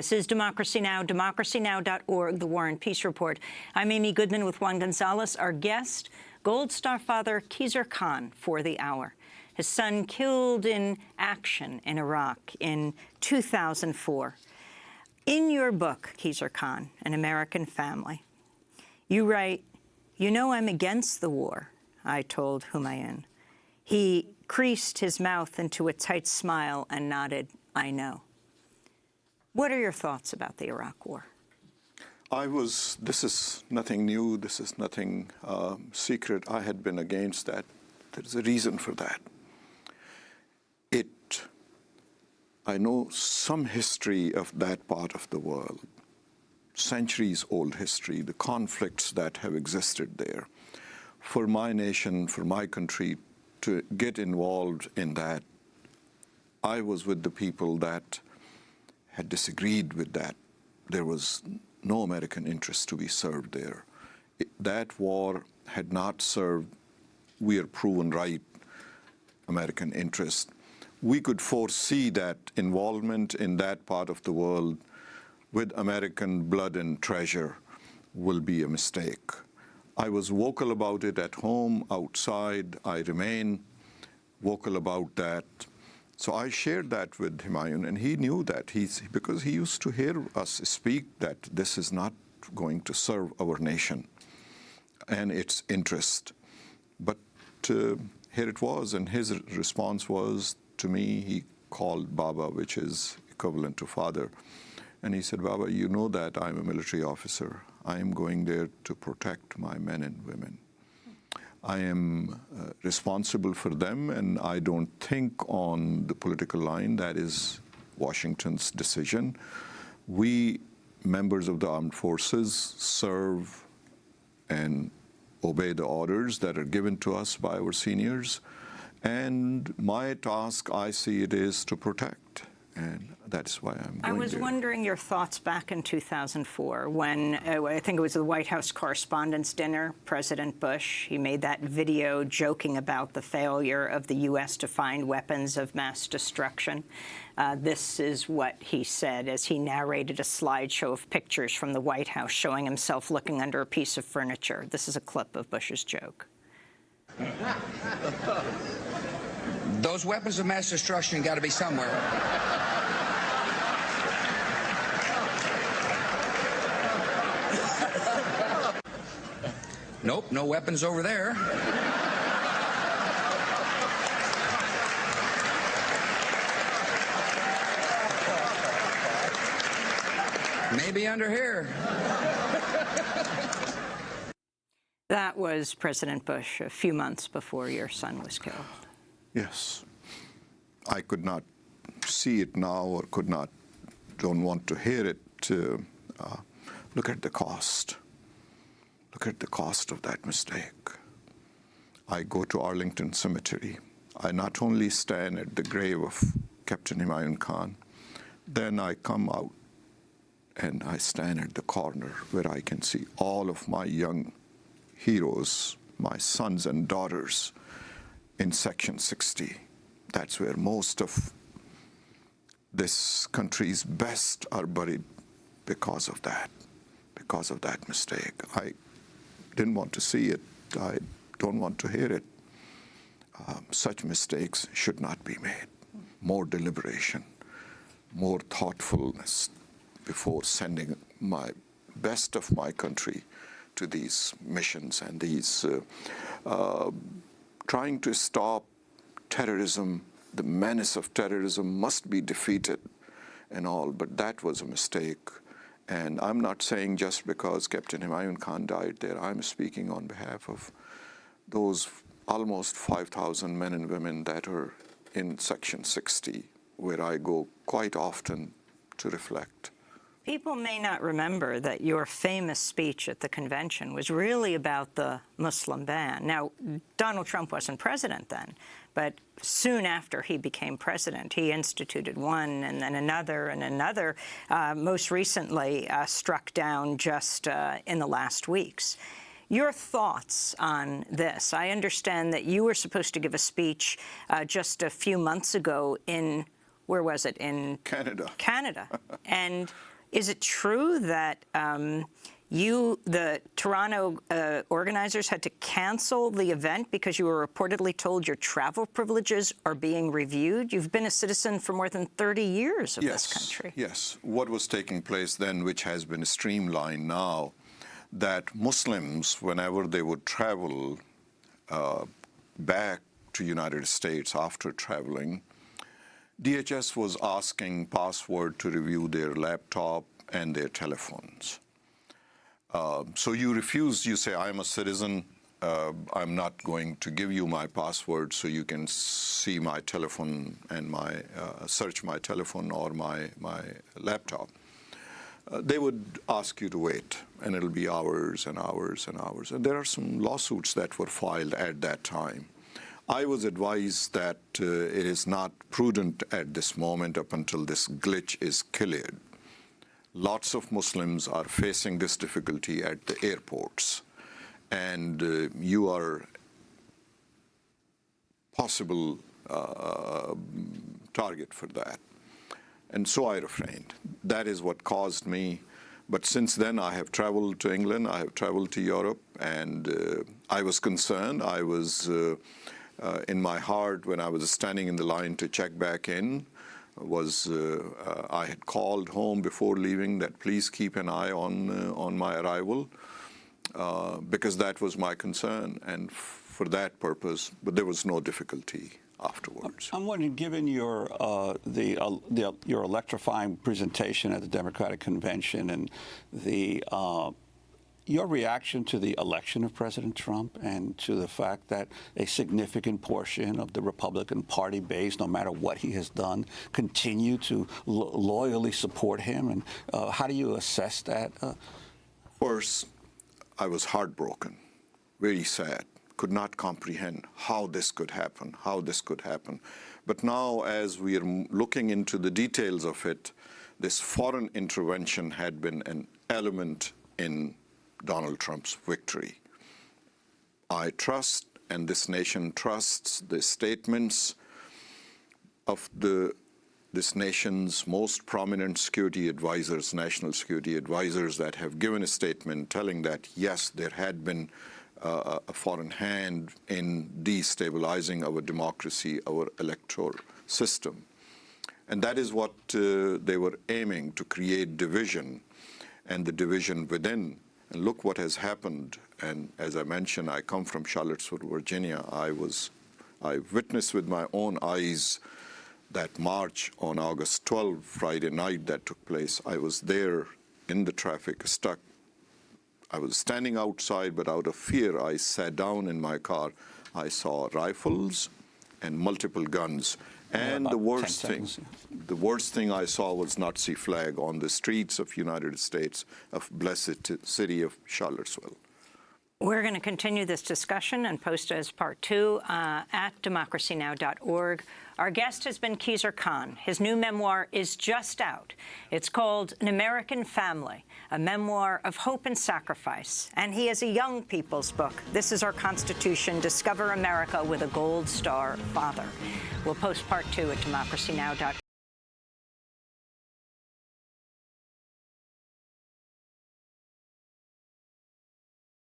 This is Democracy Now!, democracynow.org, The War and Peace Report. I'm Amy Goodman with Juan Gonzalez. Our guest, Gold Star father Khizr Khan, for the hour. His son killed in action in Iraq in 2004. In your book, Khizr Khan, An American Family, you write, "You know I'm against the war," I told Humayun. He creased his mouth into a tight smile and nodded, "I know." What are your thoughts about the Iraq War? This is nothing new, this is nothing secret. I had been against that. There's a reason for that. I know some history of that part of the world, centuries old history, the conflicts that have existed there. For my nation, for my country to get involved in that, I was with the people that had disagreed with that. There was no American interest to be served there. That war had not served, we are proven right, American interest. We could foresee that involvement in that part of the world with American blood and treasure will be a mistake. I was vocal about it at home, outside. I remain vocal about that. So I shared that with Humayun, and he knew that, because he used to hear us speak that this is not going to serve our nation and its interest. But here it was, and his response was to me, he called Baba, which is equivalent to father, and he said, "Baba, you know that I'm a military officer. I am going there to protect my men and women. I am responsible for them, and I don't think on the political line. That is Washington's decision. We, members of the armed forces, serve and obey the orders that are given to us by our seniors. And my task, I see it, is to protect. And that's why I'm going there." I was wondering your thoughts back in 2004 when, I think it was the White House Correspondents' Dinner, President Bush, he made that video joking about the failure of the U.S. to find weapons of mass destruction. This is what he said as he narrated a slideshow of pictures from the White House showing himself looking under a piece of furniture. This is a clip of Bush's joke. Those weapons of mass destruction got to be somewhere. Nope, no weapons over there. Maybe under here. That was President Bush a few months before your son was killed. Yes. I could not see it now, or don't want to hear it. Look at the cost. Look at the cost of that mistake. I go to Arlington Cemetery. I not only stand at the grave of Captain Humayun Khan, then I come out and I stand at the corner where I can see all of my young heroes, my sons and daughters, in Section 60. That's where most of this country's best are buried because of that mistake. I didn't want to see it. I don't want to hear it. Such mistakes should not be made. More deliberation, more thoughtfulness before sending my best of my country to these missions and these trying to stop terrorism. The menace of terrorism must be defeated and all, but that was a mistake. And I'm not saying just because Captain Humayun Khan died there. I'm speaking on behalf of those almost 5,000 men and women that are in Section 60, where I go quite often to reflect. People may not remember that your famous speech at the convention was really about the Muslim ban. Now, Donald Trump wasn't president then, but soon after he became president, he instituted one and then another and another, most recently struck down just in the last weeks. Your thoughts on this? I understand that you were supposed to give a speech just a few months ago in, where was it? In Canada. Canada. And Is it true that the Toronto organizers had to cancel the event because you were reportedly told your travel privileges are being reviewed? You've been a citizen for more than 30 years of this country. Yes. What was taking place then, which has been streamlined now, that Muslims, whenever they would travel back to United States after traveling, DHS was asking password to review their laptop and their telephones. So you refuse, you say, I'm a citizen, I'm not going to give you my password so you can see my telephone and search my telephone or my laptop. They would ask you to wait, and it'll be hours and hours and hours. And there are some lawsuits that were filed at that time. I was advised that it is not prudent at this moment up until this glitch is cleared. Lots of Muslims are facing this difficulty at the airports, and you are possible target for that. And so I refrained. That is what caused me. But since then, I have traveled to England, I have traveled to Europe, and I was concerned. I was in my heart, when I was standing in the line to check back in, I had called home before leaving that please keep an eye on my arrival, because that was my concern, and for that purpose. But there was no difficulty afterwards. I'm wondering, given your your electrifying presentation at the Democratic Convention and your reaction to the election of President Trump and to the fact that a significant portion of the Republican Party base, no matter what he has done, continue to loyally support him, and how do you assess that? First, I was heartbroken, very sad. Could not comprehend how this could happen, But now, as we are looking into the details of it, this foreign intervention had been an element in Donald Trump's victory. I trust, and this nation trusts, the statements of this nation's most prominent security advisors, national security advisors, that have given a statement telling that, yes, there had been a foreign hand in destabilizing our democracy, our electoral system. And that is what they were aiming to create division, and the division within. And look what has happened. And as I mentioned, I come from Charlottesville, Virginia. I witnessed with my own eyes that march on August 12, Friday night, that took place. I was there in the traffic, stuck. I was standing outside, but out of fear, I sat down in my car. I saw rifles and multiple guns. And the worst thing I saw was Nazi flag on the streets of United States, of blessed city of Charlottesville. We're going to continue this discussion and post as part 2 at democracynow.org. Our guest has been Khizr Khan. His new memoir is just out. It's called An American Family, a memoir of hope and sacrifice. And he has a young people's book, This Is Our Constitution, Discover America with a Gold Star Father. We'll post part 2 at democracynow.org.